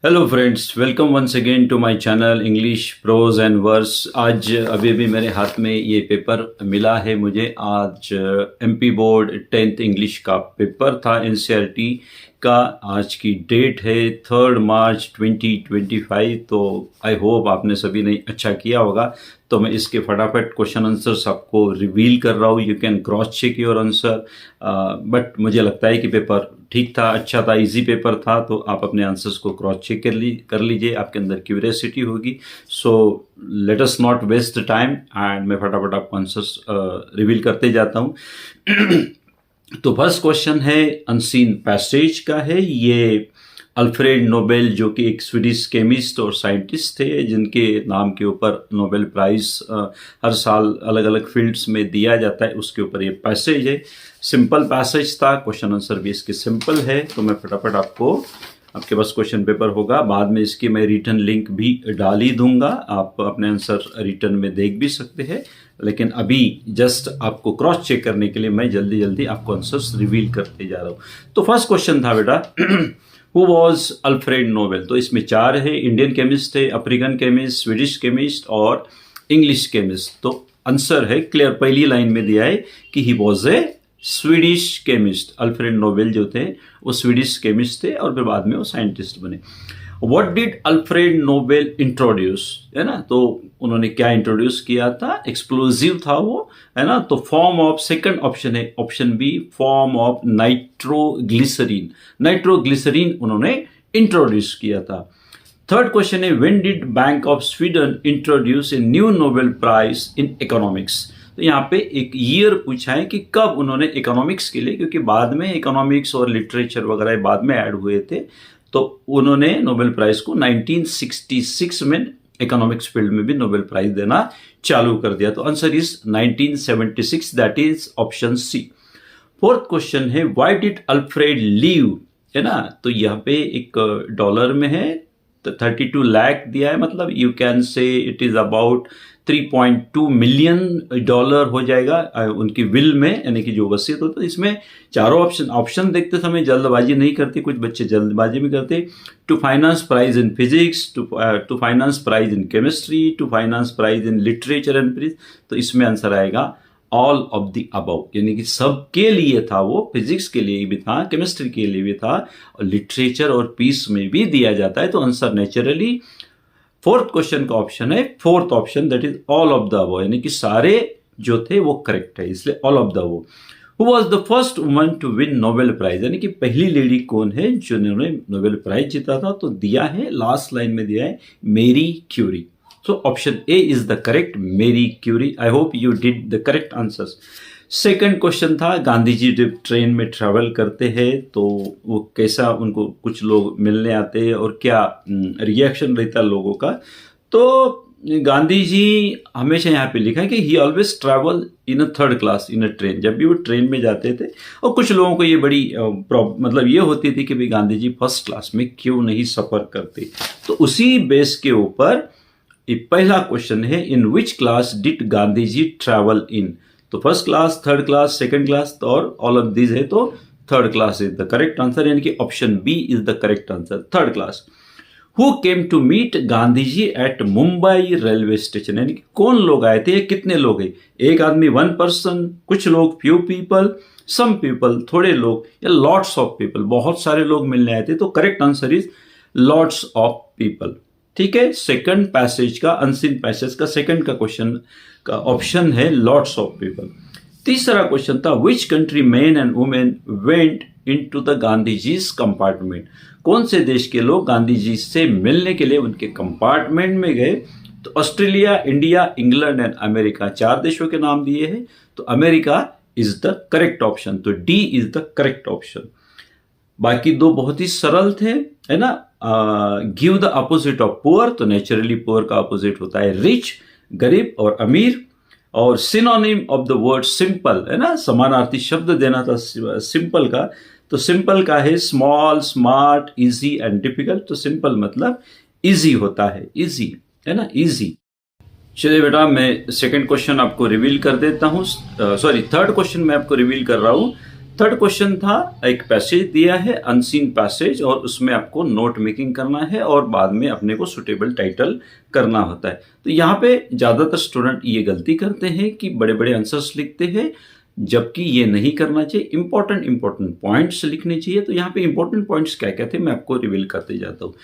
Hello friends, welcome once again to my channel English prose and verse. आज अभी मेरे हाथ में ये पेपर मिला है मुझे। आज एमपी बोर्ड 10th इंग्लिश का पेपर था, एनसीईआरटी का। आज की डेट है 3 मार्च 2025। तो आई होप आपने सभी ने अच्छा किया होगा। तो मैं इसके फटाफट क्वेश्चन आंसर्स आपको रिवील कर रहा हूँ। You can cross check your answer, but मुझे लगता है कि पेपर ठीक था, अच्छा था, इजी पेपर था। तो आप अपने आंसर्स को क्रॉस चेक कर लीजिए, आपके अंदर क्यूरियोसिटी होगी। So let us not waste time and मैं फटाफट आपको आंसर्स रिवील करते जाता हूँ। तो फर्स्ट क्वेश्चन है अनसीन पैसेज का है। ये अल्फ्रेड नोबेल, जो कि एक स्वीडिश केमिस्ट और साइंटिस्ट थे, जिनके नाम के ऊपर नोबेल प्राइज हर साल अलग अलग फील्ड्स में दिया जाता है, उसके ऊपर ये पैसेज है। सिंपल पैसेज था, क्वेश्चन आंसर भी इसके सिंपल है। तो मैं फटाफट आपके पास क्वेश्चन पेपर होगा, बाद में इसकी मैं रिटर्न लिंक भी डाल ही दूंगा। आप अपने आंसर रिटर्न में देख भी सकते हैं, लेकिन अभी जस्ट आपको क्रॉस चेक करने के लिए मैं जल्दी जल्दी आपको आंसर्स रिवील करते जा रहा हूँ। तो फर्स्ट क्वेश्चन था बेटा, हु वॉज अल्फ्रेड नोबेल। तो इसमें चार है, इंडियन केमिस्ट है, अफ्रीकन केमिस्ट, स्वीडिश केमिस्ट और इंग्लिश केमिस्ट। तो आंसर है क्लियर, पहली लाइन में दिया है कि he was a Swedish chemist. Alfred Nobel जो थे वो स्वीडिश केमिस्ट थे और फिर बाद में वो साइंटिस्ट बने। What did Alfred Nobel introduce, है ना। तो उन्होंने क्या इंट्रोड्यूस किया था, एक्सप्लोजिव था वो, है ना। तो फॉर्म ऑफ, सेकंड ऑप्शन है option B, form of nitroglycerine. Nitroglycerine उन्होंने इंट्रोड्यूस किया था। थर्ड क्वेश्चन है when did bank of Sweden introduce a new Nobel prize in economics. तो यहाँ पे एक ईयर पूछा है कि कब उन्होंने इकोनॉमिक्स के लिए, क्योंकि बाद में इकोनॉमिक्स और लिटरेचर वगैरह बाद में ऐड हुए थे, तो उन्होंने नोबेल प्राइज को 1966 में इकोनॉमिक्स फील्ड में भी नोबेल प्राइज देना चालू कर दिया। तो answer is 1976, that is option C. Fourth question है व्हाई डिड अल्फ्रेड लीव, है ना। तो यहाँ पे एक डॉलर में है, तो 32 लाख दिया है, मतलब you can say it is about 3.2 million dollar हो जाएगा उनकी विल में, यानी कि जो वसीयत होता है। इसमें चारों ऑप्शन देखते समय जल्दबाजी नहीं करते, कुछ बच्चे जल्दबाजी में करते। Two finance prize in physics, two finance prize in chemistry, two finance prize in literature and peace. तो इसमें आंसर आएगा ऑल ऑफ द अबव, यानी कि सबके लिए था वो, फिजिक्स के लिए भी था, केमिस्ट्री के लिए भी था, और लिटरेचर और पीस में भी दिया जाता है। तो आंसर नेचुरली फोर्थ क्वेश्चन का ऑप्शन है, fourth option, that is all of the above, यानी कि सारे जो थे वो करेक्ट है, इसलिए all of the above. Who was the first woman to win Nobel prize, यानी कि पहली लेडी कौन है जिन्होंने नोबेल प्राइज जीता था। तो दिया है, लास्ट लाइन में दिया है, Marie Curie. So option A is the correct, Marie Curie. I hope you did the correct answers. Second question था गांधी जी जब ट्रेन में ट्रैवल करते हैं तो वो कैसा, उनको कुछ लोग मिलने आते हैं और क्या रिएक्शन रहता है लोगों का। तो गांधी जी हमेशा यहाँ पे लिखा है कि ही always travel in a third class in a train. जब भी वो ट्रेन में जाते थे, और कुछ लोगों को ये बड़ी मतलब ये होती थी कि भाई गांधी जी फर्स्ट क्लास में क्यों नहीं सफर करते। तो उसी बेस के ऊपर पहला क्वेश्चन है, in which class did Gandhi ji travel in. तो first class, third class, second class और ऑल ऑफ दिस है, तो third class is the correct answer, यानी कि option B is the correct answer, third class. Who came to meet Gandhi ji at Mumbai railway station, यानी कि कौन लोग आए थे, कितने लोग है, एक आदमी, वन पर्सन, कुछ लोग, फ्यू पीपल, सम पीपल, थोड़े लोग, या लॉट्स ऑफ पीपल, बहुत सारे लोग मिलने आए थे। तो correct answer is lots of people. ठीक है, सेकंड पैसेज का, अनसीन पैसेज का सेकंड का क्वेश्चन का ऑप्शन है लॉट्स ऑफ पीपल। तीसरा क्वेश्चन था which country man and women went into the Gandhi ji's compartment. कौन से देश के लोग गांधी जी से मिलने के लिए उनके कंपार्टमेंट में गए। तो Australia, India, England and America, चार देशों के नाम दिए हैं। तो America is the correct option, तो D is the correct option. बाकी दो बहुत ही सरल थे, है ना। Give the opposite of poor, तो नेचुरली पुअर का अपोजिट होता है रिच, गरीब और अमीर। और synonym of the word simple, है ना, समानार्थी शब्द देना था सिंपल का। तो सिंपल का है small, smart, easy and difficult. तो सिंपल मतलब इजी होता है, इजी, है ना, इजी। चलिए बेटा, मैं सेकंड क्वेश्चन आपको रिवील कर देता हूँ, सॉरी थर्ड क्वेश्चन मैं आपको रिवील कर रहा हूँ। थर्ड क्वेश्चन था, एक पैसेज दिया है अनसीन पैसेज और उसमें आपको नोट मेकिंग करना है और बाद में अपने को सुटेबल टाइटल करना होता है। तो यहाँ पे ज़्यादातर स्टूडेंट ये गलती करते हैं कि बड़े बड़े आंसर्स लिखते हैं, जबकि ये नहीं करना चाहिए। इंपॉर्टेंट पॉइंट्स लिखने चाहिए। तो यहाँ पे इंपॉर्टेंट पॉइंट्स क्या क्या थे मैं आपको रिवील करते जाता हूँ।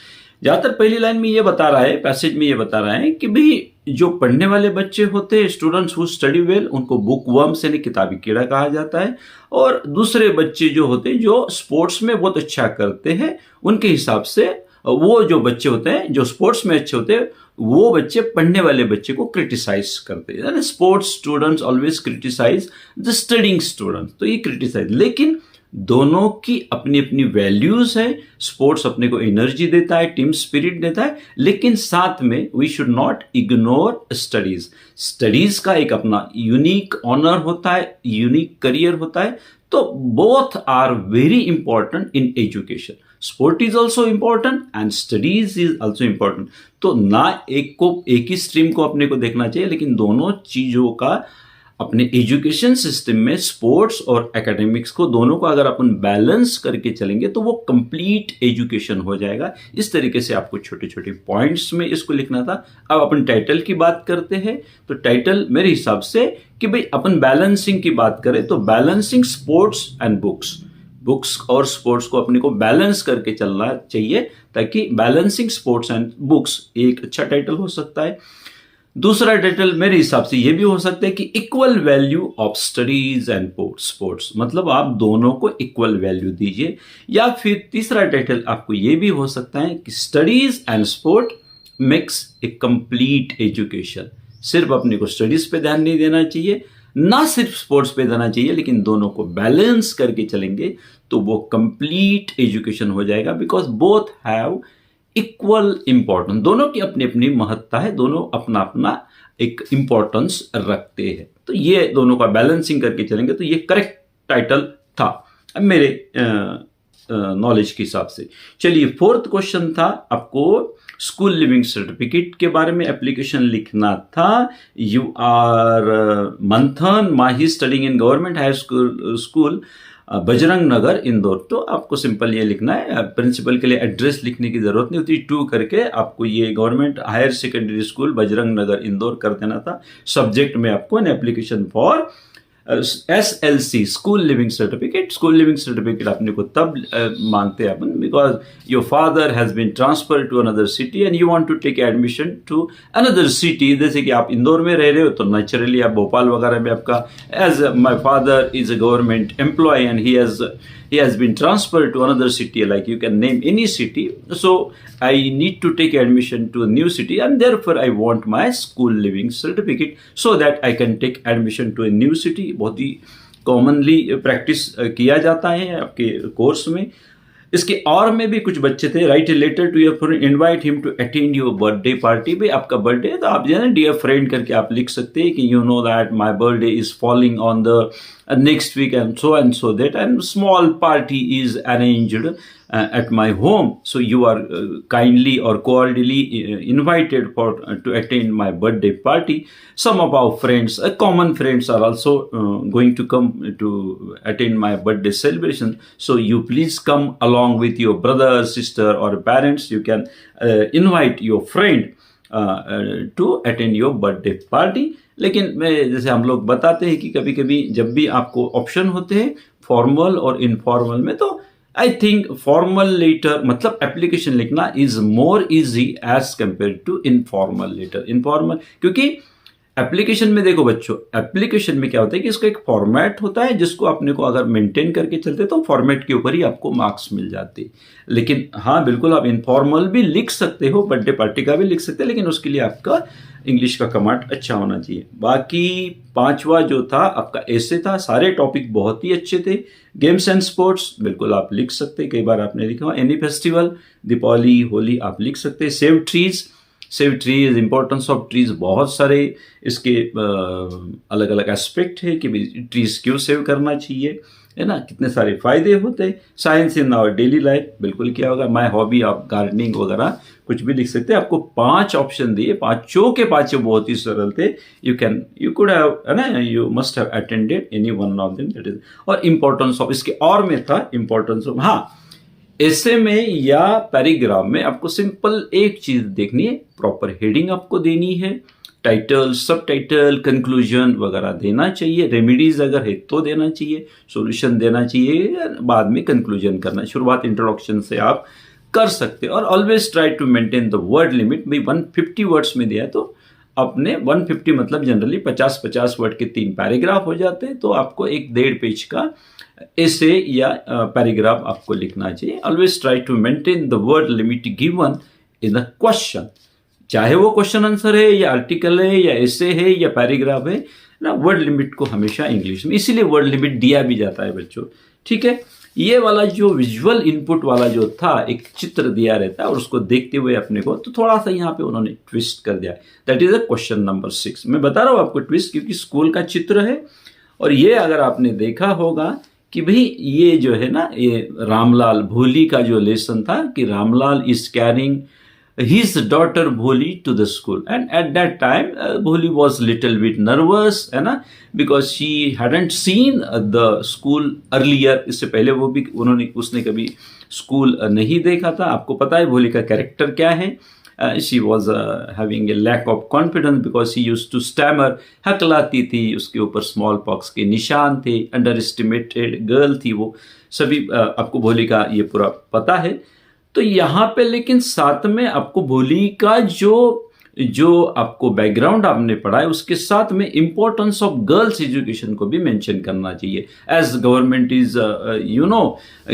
ज़्यादातर पहली लाइन में ये बता रहा है, पैसेज में ये बता रहा है कि भाई जो पढ़ने वाले बच्चे होते हैं, स्टूडेंट्स हु स्टडी वेल, उनको बुक वर्म्स यानी किताबी कीड़ा कहा जाता है। और दूसरे बच्चे जो होते हैं जो स्पोर्ट्स में बहुत अच्छा करते हैं, उनके हिसाब से वो जो बच्चे होते हैं जो स्पोर्ट्स में अच्छे होते हैं, वो बच्चे पढ़ने वाले बच्चे को क्रिटिसाइज करते हैं। Sports students always criticise the studying students. तो ये क्रिटिसाइज, लेकिन दोनों की अपनी अपनी वैल्यूज है। स्पोर्ट्स अपने को एनर्जी देता है, टीम स्पिरिट देता है, लेकिन साथ में we should not ignore studies. Studies का एक अपना यूनिक ऑनर होता है, यूनिक करियर होता है। तो both are very important in education. Sport is also important and studies is also important. तो ना एक ही स्ट्रीम को अपने को देखना चाहिए, लेकिन दोनों चीजों का अपने एजुकेशन सिस्टम में स्पोर्ट्स और एकेडमिक्स को दोनों को अगर अपन बैलेंस करके चलेंगे तो वो कंप्लीट एजुकेशन हो जाएगा। इस तरीके से आपको छोटे छोटे पॉइंट्स में इसको लिखना था। अब अपन टाइटल की बात करते हैं। तो टाइटल मेरे हिसाब से कि भाई अपन बैलेंसिंग की बात करें तो बैलेंसिंग स्पोर्ट्स एंड बुक्स और स्पोर्ट्स को अपने को बैलेंस करके चलना चाहिए, ताकि बैलेंसिंग स्पोर्ट्स एंड बुक्स एक अच्छा टाइटल हो सकता है। दूसरा टाइटल मेरे हिसाब से ये भी हो सकता है कि equal value of studies and sports, मतलब आप दोनों को इक्वल वैल्यू दीजिए। या फिर तीसरा टाइटल आपको ये भी हो सकता है कि studies and sport makes a complete education. सिर्फ अपने को स्टडीज पे ध्यान नहीं देना चाहिए, ना सिर्फ स्पोर्ट्स पे देना चाहिए, लेकिन दोनों को बैलेंस करके चलेंगे तो वो कंप्लीट एजुकेशन हो जाएगा। Because both have equal importance. दोनों की अपनी अपनी महत्ता है, दोनों अपना अपना एक इंपॉर्टेंस रखते हैं। तो ये दोनों का बैलेंसिंग करके चलेंगे तो ये करेक्ट टाइटल था मेरे नॉलेज के हिसाब से। चलिए, फोर्थ क्वेश्चन था, आपको स्कूल लिविंग सर्टिफिकेट के बारे में एप्लीकेशन लिखना था। You are Manthan Mahi studying in government high school Bajrang Nagar Indore. तो आपको सिंपल ये लिखना है, प्रिंसिपल के लिए एड्रेस लिखने की जरूरत नहीं होती। टू करके आपको ये government higher secondary school Bajrang Nagar Indore कर देना था। सब्जेक्ट में आपको an application for SLC school leaving certificate. School leaving certificate अपने को तब मांगते हैं अपन because your father has been transfer to another city and you want to take admission to another city. जैसे कि आप इंदौर में रह रहे हो तो नेचुरली आप भोपाल वगैरह में आपका, as my father is a government employ and he has been transferred to another city, like you can name any city. So I need to take admission to a new city and therefore I want my school living certificate so that I can take admission to a new city. बहुत ही commonly practice किया जाता है आपके course में। इसके और में भी कुछ बच्चे थे, write a letter to your friend, invite him to attend your birthday party. भाई आपका बर्थडे है तो आप जो है ना डियर फ्रेंड करके आप लिख सकते हैं कि you know that my birthday is falling on the next week and so that, and small party is arranged at my home, so you are kindly or cordially invited for to attend my birthday party. Some of our friends, common friends, are also going to come to attend my birthday celebration, so you please come along with your brother, sister or parents. You can invite your friend to attend your birthday party. लेकिन मैं जैसे हम लोग बताते हैं कि कभी कभी जब भी आपको ऑप्शन होते हैं फॉर्मल और इनफॉर्मल में, तो आई थिंक फॉर्मल लेटर मतलब एप्लीकेशन लिखना is more easy as compare to informal letter. Informal क्योंकि एप्लीकेशन में देखो बच्चों, एप्लीकेशन में क्या होता है कि इसका एक फॉर्मेट होता है जिसको अपने को अगर मेंटेन करके चलते तो फॉर्मेट के ऊपर ही आपको मार्क्स मिल जाते। लेकिन हाँ बिल्कुल आप इनफॉर्मल भी लिख सकते हो, बर्थडे पार्टी का भी लिख सकते हैं, लेकिन उसके लिए आपका इंग्लिश का कमांड अच्छा होना चाहिए। बाकी पांचवा जो था आपका ऐसे था, सारे टॉपिक बहुत ही अच्छे थे। गेम्स एंड स्पोर्ट्स बिल्कुल आप लिख सकते हैं, कई बार आपने लिखा हुआ। एनी फेस्टिवल, दीपावली, होली आप लिख सकते हैं। Save trees, importance of trees, बहुत सारे इसके अलग अलग एस्पेक्ट है कि ट्रीज क्यों सेव करना चाहिए, है ना, कितने सारे फायदे होते हैं। Science in our daily life, बिल्कुल क्या होगा, माय हॉबी ऑफ गार्डनिंग वगैरह कुछ भी लिख सकते हैं। आपको 5 ऑप्शन दिए, पांचों के पांचों बहुत ही सरल थे। यू कुड हैव, है ना, you must have attended any one of them, that is. और इंपॉर्टेंस ऑफ, इसके और में था इंपॉर्टेंस ऑफ, हाँ, ऐसे में या पैराग्राफ में आपको सिंपल एक चीज देखनी है, प्रॉपर हेडिंग आपको देनी है, टाइटल, सब टाइटल, कंक्लूजन वगैरह देना चाहिए, रेमेडीज अगर है तो देना चाहिए, सॉल्यूशन देना चाहिए, बाद में कंक्लूजन करना। शुरुआत इंट्रोडक्शन से आप कर सकते हैं। और always try to maintain the word limit. भाई 150 वर्ड्स में दिया तो अपने 150 मतलब जनरली 50-50 वर्ड के 3 पैराग्राफ हो जाते हैं, तो आपको 1.5 पेज का ऐसे या पैराग्राफ आपको लिखना चाहिए। Always try to maintain the word limit given in the question, चाहे वो क्वेश्चन आंसर है या आर्टिकल है या ऐसे है या पैराग्राफ है ना, वर्ड लिमिट को हमेशा इंग्लिश में, इसीलिए वर्ड लिमिट दिया भी जाता है बच्चों। ठीक है, ये वाला जो विजुअल इनपुट वाला जो था, एक चित्र दिया रहता है और उसको देखते हुए अपने को, तो थोड़ा सा यहाँ पे उन्होंने ट्विस्ट कर दिया। That is a question number 6। मैं बता रहा हूँ आपको ट्विस्ट, क्योंकि स्कूल का चित्र है। और ये अगर आपने देखा होगा कि भाई ये जो है ना, ये रामलाल भोली का जो लेसन था कि Ramlal is carrying his daughter Bholi to the school, and at that time Bholi was little bit nervous, है ना, because she hadn't seen the school earlier। इससे पहले वो भी उसने कभी स्कूल नहीं देखा था। आपको पता है भोली का कैरेक्टर क्या है। she was having a lack of confidence because she used to stammer, हकलाती थी, उसके ऊपर स्मॉल पॉक्स के निशान थे, अंडर एस्टिमेटेड गर्ल थी वो, सभी आपको भोली का ये पूरा पता है। तो यहाँ पे लेकिन साथ में आपको भोली का जो आपको बैकग्राउंड आपने पढ़ा है, उसके साथ में इंपॉर्टेंस ऑफ गर्ल्स एजुकेशन को भी मेंशन करना चाहिए। As government is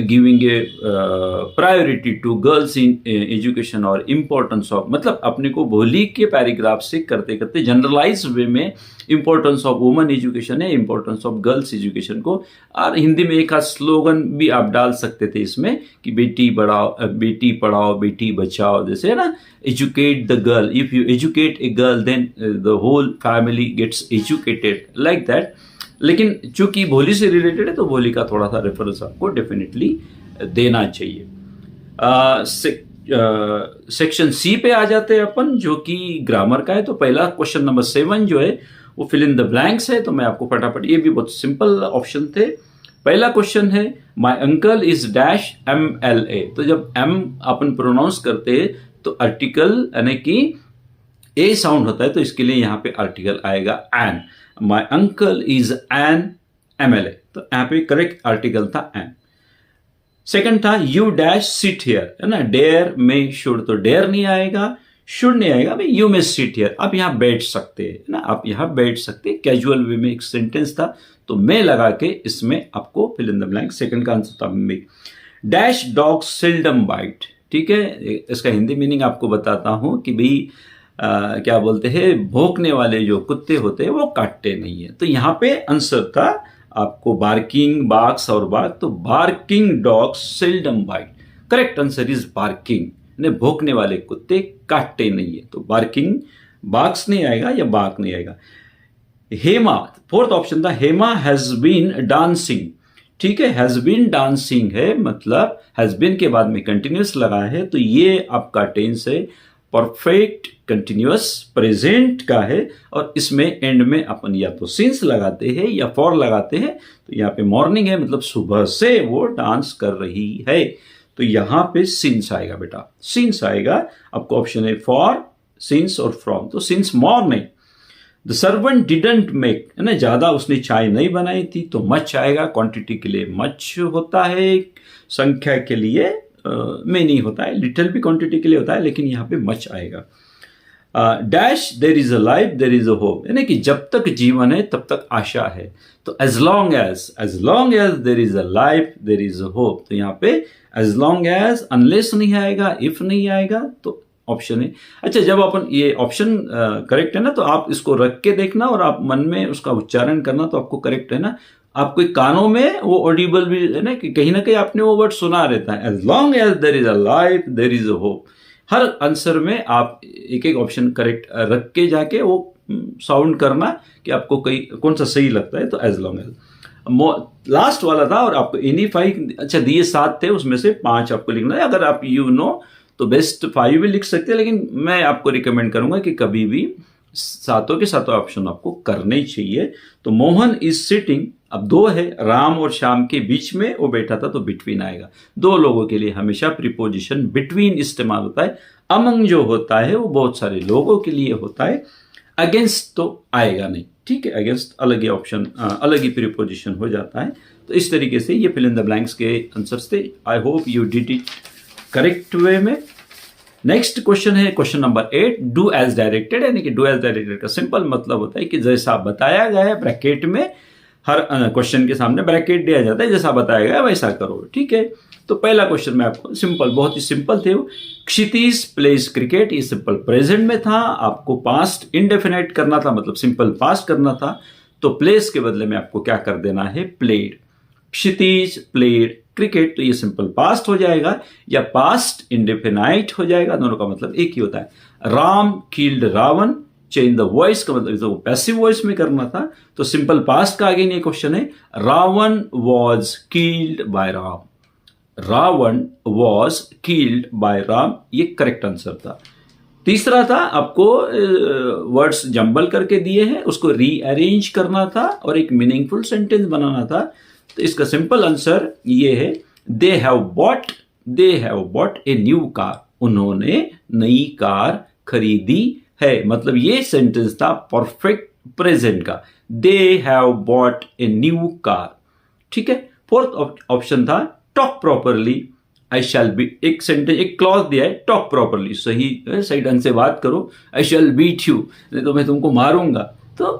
giving a priority to girls in education, और इंपॉर्टेंस ऑफ, मतलब अपने को भोली के पैराग्राफ से करते करते जनरलाइज वे में इंपॉर्टेंस ऑफ वुमेन एजुकेशन है, इंपॉर्टेंस ऑफ गर्ल्स एजुकेशन को। और हिंदी में एक स्लोगन भी आप डाल सकते थे इसमें कि बेटी पढ़ाओ बेटी बचाओ, जैसे है ना, educate the girl, if you educate a girl then the whole family gets educated, like that. लेकिन चूंकि भोली से रिलेटेड है तो भोली का थोड़ा सा रेफरेंस आपको डेफिनेटली देना चाहिए। सेक्शन सी पे आ जाते हैं अपन, जो कि ग्रामर का है। तो पहला क्वेश्चन नंबर 7 जो है वो फिल इन द ब्लैंक्स है। तो मैं आपको फटाफट, ये भी बहुत सिंपल ऑप्शन थे। पहला क्वेश्चन है माई अंकल इज डैश MLA। तो जब M अपन प्रोनाउंस करते हैं तो आर्टिकल यानी कि ए साउंड होता है, तो इसके लिए यहाँ पे आर्टिकल आएगा an. My uncle is an MLA, तो यहाँ पे करेक्ट आर्टिकल था एन। सेकंड था यू डैश सिट हियर, है ना, डेयर में शुड, तो डेयर नहीं आएगा, शुड नहीं आएगा, भाई यू में सिट हियर, आप यहाँ बैठ सकते हैं ना, आप यहाँ बैठ सकते हैं। कैजुअल वे में एक सेंटेंस था तो मैं लगा के इसमें आपको fill in the blank, second का आंसर था may. Dash dog seldom bite, ठीक है, इसका हिंदी मीनिंग आपको बताता हूं कि भाई क्या बोलते हैं, भौंकने वाले जो कुत्ते होते हैं वो काटते नहीं है। तो यहाँ पे आंसर था आपको बार्किंग, बार्क्स और बार्क, तो barking dog seldom bite, correct answer is barking, भौंकने वाले कुत्ते काटते नहीं है। तो बार्किंग, बार्क्स नहीं आएगा या बार्क नहीं आएगा। हेमा, फोर्थ ऑप्शन था, हेमा हैज बीन डांसिंग, ठीक है, हैज बीन डांसिंग है, मतलब हैज बीन के बाद में कंटिन्यूस लगा है, तो ये आपका टेंस है, परफेक्ट कंटिन्यूअस प्रेजेंट का है। और इसमें एंड में अपन या तो सिंस लगाते हैं या फॉर लगाते हैं। तो यहाँ पे मॉर्निंग है, मतलब सुबह से वो डांस कर रही है, तो यहाँ पे सिंस आएगा बेटा, सिंस आएगा। आपको ऑप्शन है फॉर, सिंस और फ्रॉम। तो since morning the servant didn't make, है ना, ज्यादा उसने चाय नहीं बनाई थी, तो मच आएगा। क्वांटिटी के लिए मच होता है, संख्या के लिए में नहीं होता है, लिटिल भी क्वांटिटी के लिए होता है, लेकिन यहाँ पे मच आएगा। Dash there is a life there is a hope, यानी कि जब तक जीवन है तब तक आशा है। तो as long as there is a life there is a hope, तो यहाँ पे एज लॉन्ग एज, अनलेस नहीं आएगा, इफ नहीं आएगा, तो ऑप्शन है। अच्छा, जब अपन ये ऑप्शन करेक्ट है ना, तो आप इसको रख के देखना और आप मन में उसका उच्चारण करना, तो आपको करेक्ट है ना। आपके कानों में वो ऑडिबल भी है ना, कि कहीं ना कहीं आपने वो वर्ड सुना रहता है, as long as there is a life there is a hope. हर आंसर में आप एक एक ऑप्शन करेक्ट रख के जाके वो साउंड करना कि आपको कौन सा सही लगता है। तो एज लॉन्ग एज लास्ट वाला था, और आपको एनी 5, अच्छा दिए 7 थे, उसमें से 5 आपको लिखना है। अगर आप तो बेस्ट 5 भी लिख सकते हैं, लेकिन मैं आपको रिकमेंड करूंगा कि कभी भी सातों के सातों ऑप्शन आपको करने ही चाहिए। तो मोहन इज सिटिंग, अब दो है, राम और श्याम के बीच में वो बैठा था तो बिटवीन आएगा। दो लोगों के लिए हमेशा प्रीपोजिशन बिटवीन इस्तेमाल होता है। अमंग जो होता है वो बहुत सारे लोगों के लिए होता है। अगेंस्ट तो आएगा नहीं, ठीक है, अगेंस्ट अलग ही ऑप्शन, अलग ही प्रीपोजिशन हो जाता है। तो इस तरीके से ये फिल इन द ब्लैंक्स के आंसर्स थे। I hope you did it correct way में। नेक्स्ट क्वेश्चन है question number 8, do as directed, यानी कि डू एज डायरेक्टेड का सिंपल मतलब होता है कि जैसा बताया गया है, ब्रैकेट में हर क्वेश्चन के सामने ब्रैकेट दिया जाता है, जैसा बताया गया वैसा करो, ठीक है। तो पहला क्वेश्चन में आपको सिंपल, बहुत ही सिंपल थे वो, क्षितिज प्लेज क्रिकेट, ये सिंपल प्रेजेंट में था, आपको पास्ट इंडेफिनाइट करना था, मतलब सिंपल पास्ट करना था, तो प्लेस के बदले में आपको क्या कर देना है, प्लेड। क्षितिज प्लेड क्रिकेट, तो ये सिंपल पास्ट हो जाएगा या पास्ट इंडेफिनाइट हो जाएगा, दोनों का मतलब एक ही होता है। Ram killed Ravan, change the voice का मतलब तो पैसिव वॉइस में करना था, तो सिंपल पास्ट का आगे नहीं क्वेश्चन है, Ravan was killed by Ram, Ravan was killed by Ram, ये करेक्ट आंसर था। तीसरा था आपको वर्ड्स जंबल करके दिए हैं, उसको रीअरेंज करना था और एक मीनिंगफुल सेंटेंस बनाना था। तो इसका सिंपल आंसर ये है, they have bought a new car, उन्होंने नई कार खरीदी है, मतलब ये सेंटेंस था परफेक्ट प्रेजेंट का, they have bought a new car, ठीक है। फोर्थ ऑप्शन था talk properly, I shall be, एक सेंटेंस, एक क्लॉज दिया है, टॉक प्रॉपरली, सही ढंग से बात करो, आई शैल बीट यू, नहीं तो मैं तुमको मारूंगा, तो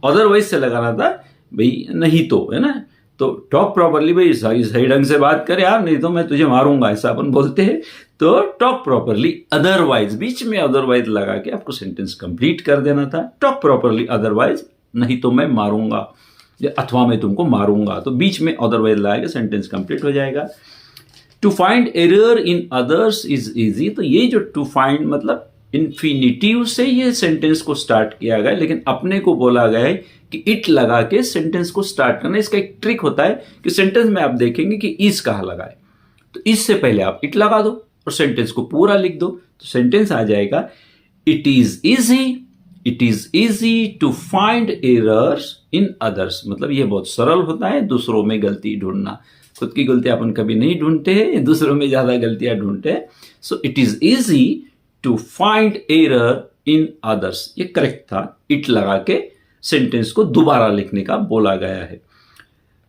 अदरवाइज से लगाना था भाई, नहीं तो, है ना। तो टॉक प्रॉपरली, भाई सही ढंग से बात करे यार, नहीं तो मैं तुझे मारूंगा, ऐसा अपन बोलते हैं। तो टॉक प्रॉपरली अदरवाइज, बीच में अदरवाइज लगा के आपको सेंटेंस कंप्लीट कर देना था। टॉक प्रॉपरली अदरवाइज, नहीं तो मैं मारूंगा, अथवा मैं तुमको मारूंगा, तो बीच में अदरवाइज लगा के सेंटेंस कंप्लीट हो जाएगा। To find error in others is easy, तो ये जो टू फाइंड मतलब इन्फिनिटिव से ये सेंटेंस को स्टार्ट किया गया, लेकिन अपने को बोला गया है कि इट लगा के सेंटेंस को स्टार्ट करना। इसका एक ट्रिक होता है कि सेंटेंस में आप देखेंगे कि इज कहाँ लगाए, तो इससे पहले आप इट लगा दो और सेंटेंस को पूरा लिख दो, तो सेंटेंस आ जाएगा, it is easy to find errors in others, मतलब ये बहुत सरल होता है दूसरों में गलती ढूंढना। खुद की गलती अपन कभी नहीं ढूंढते हैं, दूसरों में ज्यादा गलतियां ढूंढते हैं। So it is easy to find error in others, ये करेक्ट था, इट लगा के सेंटेंस को दोबारा लिखने का बोला गया है।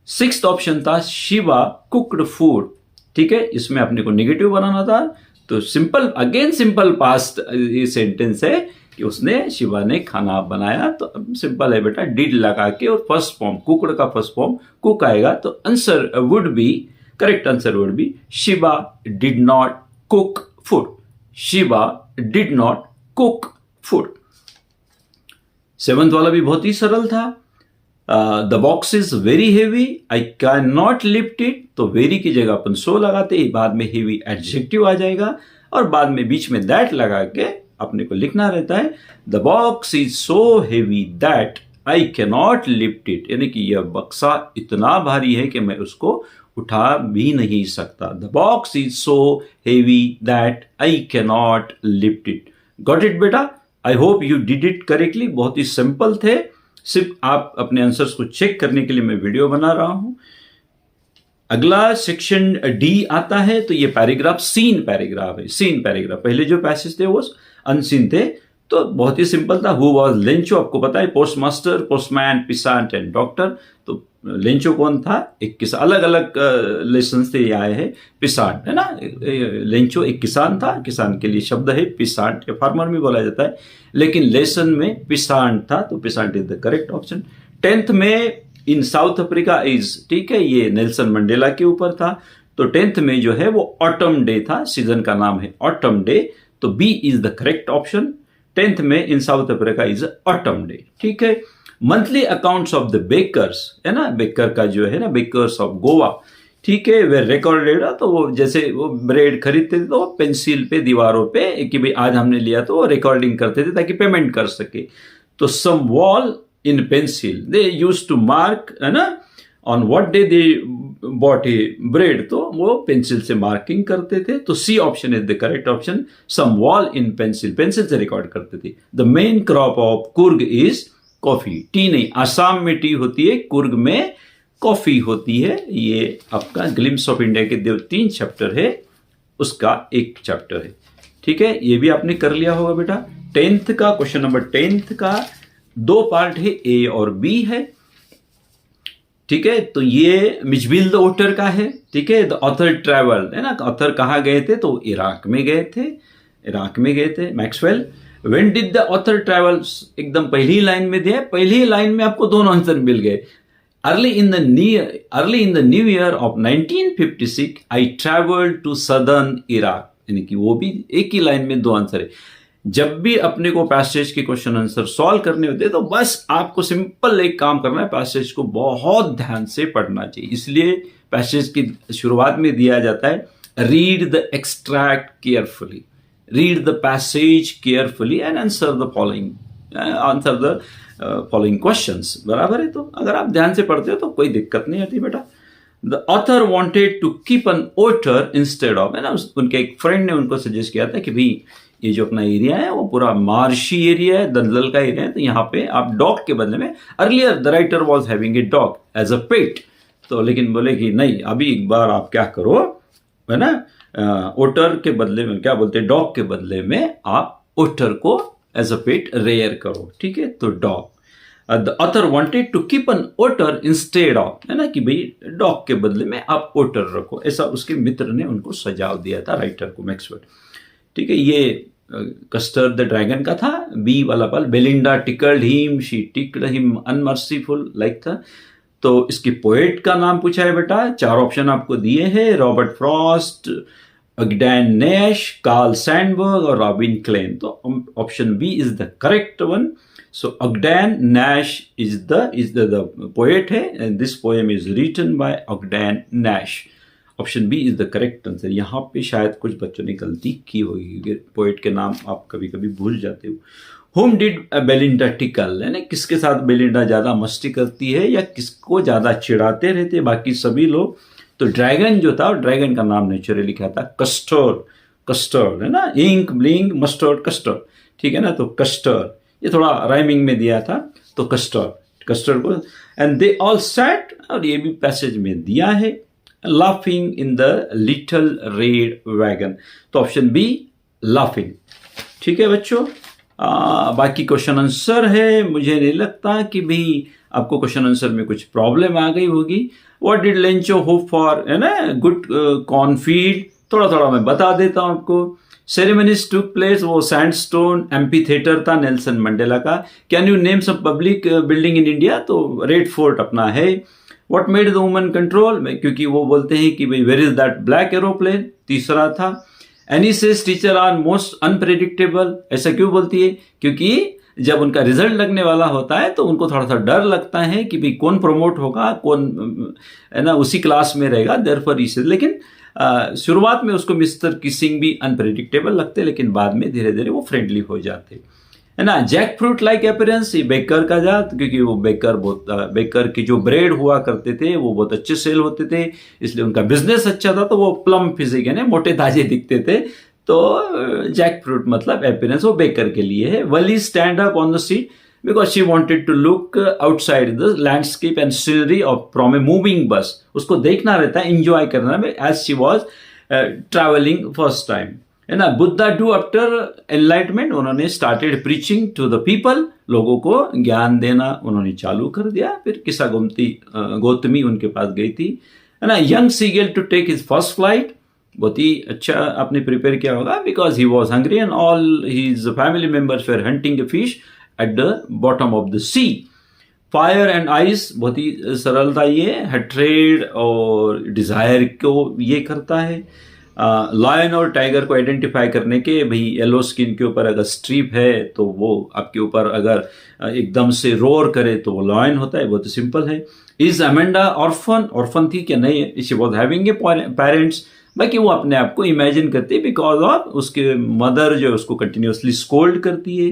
सिक्स्थ ऑप्शन था शिवा कुक्ड फूड, ठीक है, इसमें अपने को नेगेटिव बनाना था, तो सिंपल, अगेन सिंपल पास्ट ये सेंटेंस है कि उसने, शिवा ने खाना बनाया, तो सिंपल है बेटा, डिड लगा के और फर्स्ट फॉर्म, कुकड़ का फर्स्ट फॉर्म कुक आएगा, तो answer would be, correct answer would be, Shiva did not cook food, Shiva did not cook food. Seventh वाला भी बहुत ही सरल था, the box is very heavy, I can not lift it, तो वेरी की जगह अपन सो लगाते ही, बाद में हेवी एडजेक्टिव आ जाएगा और बाद में बीच में दैट लगा के अपने को लिखना रहता है, the box is so heavy that I can not lift it, यानी कि यह बक्सा इतना भारी है कि मैं उसको उठा भी नहीं सकता। The box is so heavy that I can not lift it. Got it बेटा? I hope you did it correctly. बहुत ही सिंपल थे, सिर्फ आप अपने आंसर्स को चेक करने के लिए मैं वीडियो बना रहा हूं। अगला सेक्शन डी आता है, तो ये पैराग्राफ सीन पैराग्राफ है। सीन पैराग्राफ, पहले जो पैसेज थे वो अनसीन थे, तो बहुत ही सिंपल था। हु वाज लेंचो, आपको पता है, post master, postman, peasant and doctor. तो लेंचो कौन था? एक किसान, अलग अलग लेसन से ये आए हैं। पिसांट है ना, लेंचो एक किसान था, किसान के लिए शब्द है पिसांट, या फार्मर भी बोला जाता है, लेकिन लेसन में पिसांट था, तो peasant is the correct option. 10th में इन साउथ अफ्रीका इज, ठीक है, ये नेल्सन मंडेला के ऊपर था। तो 10th में जो है वो ऑटम डे था, सीजन का नाम है ऑटम डे, तो B is the correct option. 10th में इन South Africa is autumn day, ठीक है। Monthly accounts of the bakers, है ना, बेकर का जो है ना, बेकर्स ऑफ गोवा, ठीक है, वे रिकॉर्डेड, तो वो जैसे वो ब्रेड खरीदते थे तो वो पेंसिल पे, दीवारों पे कि भाई आज हमने लिया, तो वो रिकॉर्डिंग करते थे ताकि पेमेंट कर सके। तो some wall in pencil they use to mark, है ना, on what day they bought a bread, तो वो पेंसिल से मार्किंग करते थे। तो C option is the correct option. Some wall in pencil, pencil से रिकॉर्ड करते थे। The main crop of Coorg is coffee, tea नहीं, आसाम में टी होती है, कुर्ग में कॉफी होती है। ये आपका ग्लिम्स ऑफ इंडिया के जो 3 चैप्टर है उसका एक चैप्टर है। ठीक है, ये भी आपने कर लिया होगा बेटा। 10th का क्वेश्चन नंबर 10th का 2 पार्ट है, ए और बी है। ठीक है, तो ये मिचबिल द ऑथर का है। ठीक है, द ऑथर ट्रैवल है ना, ऑथर कहाँ गए थे, तो इराक में गए थे, इराक में गए थे Maxwell. When did the author travel, एकदम पहली लाइन में दिया, पहली लाइन में आपको दोनों आंसर मिल गए। Early in the new year of 1956 I travelled to southern Iraq, यानी कि वो भी एक ही लाइन में 2 आंसर है। जब भी अपने को पैसेज के क्वेश्चन आंसर सॉल्व करने होते हैं तो बस आपको सिंपल एक काम करना है, पैसेज को बहुत ध्यान से पढ़ना चाहिए। इसलिए पैसेज की शुरुआत में दिया जाता है, read the extract carefully, read the passage carefully and answer the following questions. बराबर है, तो अगर आप ध्यान से पढ़ते हो तो कोई दिक्कत नहीं आती बेटा। The author wanted to keep an otter instead of, है ना, उनके एक फ्रेंड ने उनको सजेस्ट किया था कि भाई ये जो अपना एरिया है वो पूरा मार्शी एरिया है, दलदल का एरिया है, तो यहाँ पे आप डॉग के बदले में, earlier the writer was having a dog as a pet, तो लेकिन बोले कि नहीं, अभी एक बार आप क्या करो, है ना, ओटर के बदले में, क्या बोलते हैं, डॉग के बदले में आप ओटर को एज अ पेट रेयर करो। ठीक है, तो dog, the author wanted to keep an otter instead of, है ना, कि भाई डॉग के बदले में आप ओटर रखो, ऐसा उसके मित्र ने उनको सुझाव दिया था, राइटर को, मैक्सवेल। ठीक है, ये कस्टर द ड्रैगन का था। बी वाला पल, Belinda tickled him, she ticked him unmerciful, like था। तो इसके पोएट का नाम पूछा है बेटा, 4 ऑप्शन आपको दिए हैं, Robert Frost, Ogden Nash, Carl Sandburg और रॉबिन क्लेन। तो option B is the correct one. So Ogden Nash is the poet है, and this poem is written by Ogden Nash. Option B is the correct answer. यहाँ पे शायद कुछ बच्चों ने गलती की होगी, क्योंकि पोएट के नाम आप कभी कभी भूल जाते हो। होम डिड बेलिंडा टिकल, यानी किसके साथ बेलिंडा ज्यादा मस्ती करती है या किसको ज्यादा चिढ़ाते रहते बाकी सभी लोग, तो ड्रैगन जो था, ड्रैगन का नाम नेचुरली क्या था, कस्टर्ड, कस्टर्ड है ना, इंक ब्लिंक मस्टर्ड कस्टर्ड, ठीक है ना, तो कस्टर्ड, ये थोड़ा राइमिंग में दिया था, तो कस्टर्ड, कस्टर्ड को, एंड दे ऑल सैट, और ये भी पैसेज में दिया है, laughing in the little red wagon, तो ऑप्शन बी लाफिंग। ठीक है बच्चों, बाकी क्वेश्चन आंसर है, मुझे नहीं लगता कि भाई आपको क्वेश्चन आंसर में कुछ प्रॉब्लम आ गई होगी। What did Lencho hope for, है ना, गुड कॉर्नफील्ड, थोड़ा थोड़ा मैं बता देता हूं आपको। सेरेमनीज टुक प्लेस, वो सैंडस्टोन एम्पी थिएटर था नेल्सन मंडेला का। Can you name some public building in India, तो रेड फोर्ट अपना है। What made the woman control, क्योंकि वो बोलते हैं कि भाई where is that black aeroplane, तीसरा था। Annie says teacher are most unpredictable, ऐसा क्यों बोलती है, क्योंकि जब उनका रिजल्ट लगने वाला होता है तो उनको थोड़ा सा डर लगता है कि भाई कौन प्रमोट होगा, कौन, है ना, उसी क्लास में रहेगा, देयरफॉर इसे। लेकिन शुरुआत में उसको मिस्टर किसिंग भी अनप्रेडिक्टेबल लगते, लेकिन बाद में धीरे धीरे वो फ्रेंडली हो जाते, है ना। जैक फ्रूट लाइक अपीयरेंस, ये बेकर का जात, क्योंकि वो बेकर की जो ब्रेड हुआ करते थे वो बहुत अच्छे सेल होते थे, इसलिए उनका बिजनेस अच्छा था, तो वो प्लम फिजिक, यानी मोटे ताजे दिखते थे, तो जैक फ्रूट मतलब अपीयरेंस वो बेकर के लिए है। Valli stand up on the seat because she wanted to look outside the landscape and scenery of from a moving bus, उसको देखना रहता है, एंजॉय करना में, as she was travelling first time, है ना। बुद्धा डू आफ्टर एनलाइटमेंट, उन्होंने started preaching to the people, लोगों को ज्ञान देना उन्होंने चालू कर दिया। फिर किस्सा गौतमी उनके पास गई थी, है ना। Young seagull to take his first flight, बहुत ही अच्छा आपने प्रिपेयर किया होगा, because he was hungry and all his family members were hunting a fish at the bottom of the sea. Fire and ice, बहुत ही सरल था ये, हेट्रेड और डिजायर को ये करता है। लायन और टाइगर को आइडेंटिफाई करने के, भाई येलो स्किन के ऊपर अगर स्ट्रीप है तो वो आपके ऊपर अगर एकदम से रोर करे तो वो लायन होता है, बहुत सिंपल है। इज अमेंडा ऑर्फन, ऑर्फन थी क्या, नहीं, she was having a parents, बाकी वो अपने आप को इमेजिन करती है बिकॉज ऑफ उसके मदर जो उसको कंटिन्यूसली स्कोल्ड करती है।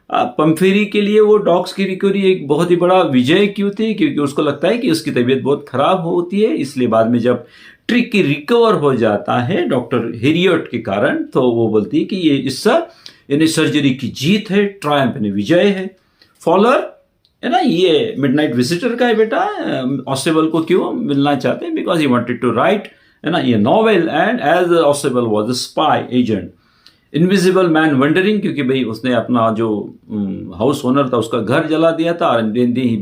पम्फेरी के लिए वो डॉग्स की रिकवरी एक बहुत ही बड़ा विजय क्यों थी, क्योंकि उसको लगता है कि उसकी तबीयत बहुत खराब होती है, इसलिए बाद में जब ट्रिक की रिकवर हो जाता है डॉक्टर हेरियट के कारण, तो वो बोलती है कि ये इससे यानी सर्जरी की जीत है, ट्रायम्फ यानी विजय है। फॉलर है ना, ये मिडनाइट विजिटर का है बेटा, ऑसेबल को क्यों मिलना चाहते हैं, because he wanted to write है ना ये novel, and as Ausable was a spy agent. Invisible man wondering, क्योंकि भाई उसने अपना जो हाउस ओनर था उसका घर जला दिया था, और he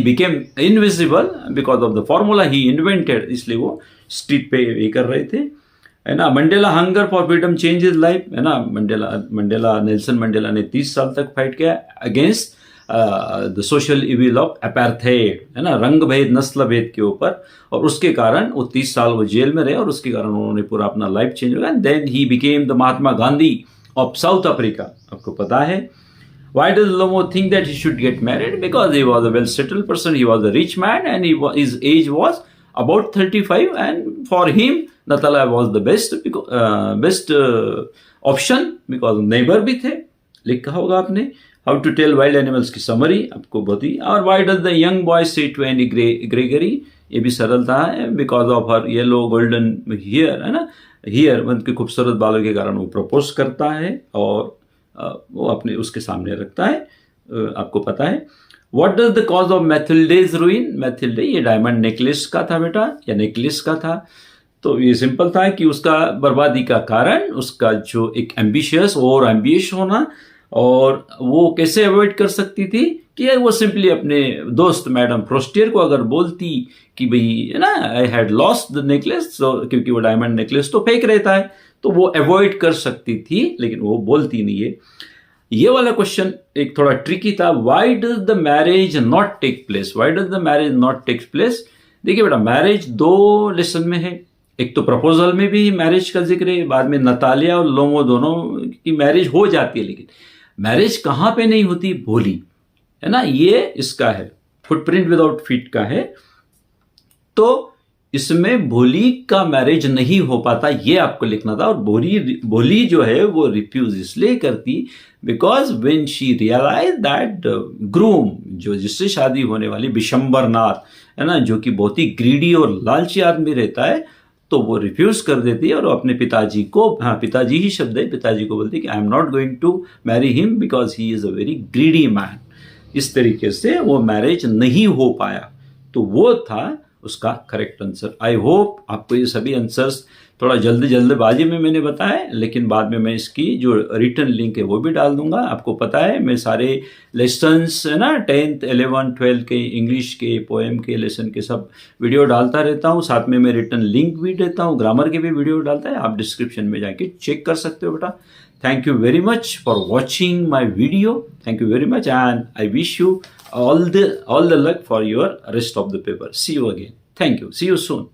became invisible because of the formula he invented, इसलिए वो स्ट्रीट पे ये कर रहे थे है ना। Mandela hunger for freedom change his life है ना, नेल्सन मंडेला ने 30 साल तक फाइट किया against the social evil of apartheid है ना, रंग भेद नस्ल भेद के ऊपर, और उसके कारण वो 30 साल वो जेल में रहे, और उसके कारण उन्होंने पूरा अपना लाइफ चेंज हो गया। Then he became the Mahatma Gandhi of South Africa. आपको पता है why does Lomov think that he should get married, because he was a well settled person, he was a rich man, and his age was about 35, and for him Natala was the best option because neighbor भी थे। लिखा होगा आपने how to tell wild animals की summary, आपको बहुत ही। और why does the young boy say to Anne Gregory, ये भी सरलता है, because of her yellow golden hair है ना, हियर मतलब के खूबसूरत बालों के कारण वो प्रपोज करता है, और वो अपने उसके सामने रखता है। आपको पता है what does the cause of Mathilde's ruin, Mathilde ये डायमंड नेकलेस का था बेटा, या नेकलेस का था। तो ये सिंपल था कि उसका बर्बादी का कारण उसका जो एक एम्बिशियस और एम्बिश होना, और वो कैसे अवॉइड कर सकती थी कि वो सिंपली अपने दोस्त मैडम फ्रोस्टियर को अगर बोलती कि भाई है ना I had lost the necklace, तो क्योंकि वो डायमंड नेकलेस तो फेंक रहता है, तो वो अवॉइड कर सकती थी, लेकिन वो बोलती नहीं है। ये वाला क्वेश्चन एक थोड़ा ट्रिकी था, why does the marriage not take place, why does the marriage not take place. देखिए बेटा, मैरिज 2 लेसन में है, एक तो प्रपोजल में भी मैरिज का जिक्र है, बाद में नतालिया और लोमो दोनों की मैरिज हो जाती है, लेकिन मैरिज कहाँ पे नहीं होती, भोली है ना, ये इसका है फुटप्रिंट विदाउट फीट का है, तो इसमें भोली का मैरिज नहीं हो पाता, ये आपको लिखना था। और भोली जो है वो रिफ्यूज इसलिए करती because when she realise that groom, जो जिससे शादी होने वाली विशंबरनाथ है ना, जो कि बहुत ही ग्रीडी और लालची आदमी रहता है, तो वो रिफ्यूज कर देती है, और अपने पिताजी को, हाँ पिताजी ही शब्द है, पिताजी को बोलती है कि I am not going to marry him because he is a very greedy man. इस तरीके से वो मैरिज नहीं हो पाया, तो वो था उसका करेक्ट आंसर। आई होप आपको ये सभी आंसर्स थोड़ा जल्दबाजी में मैंने बताया, लेकिन बाद में मैं इसकी जो रिटर्न लिंक है वो भी डाल दूंगा। आपको पता है मैं सारे लेसन्स है ना 10th 11th 12th के इंग्लिश के पोएम के लेसन के सब वीडियो डालता रहता हूँ, साथ में मैं रिटर्न लिंक भी देता हूँ, ग्रामर के भी वीडियो डालता है, आप डिस्क्रिप्शन में जाके चेक कर सकते हो बेटा। Thank you very much for watching my video. Thank you very much, and I wish you all the luck for your rest of the paper. See you again. Thank you. See you soon.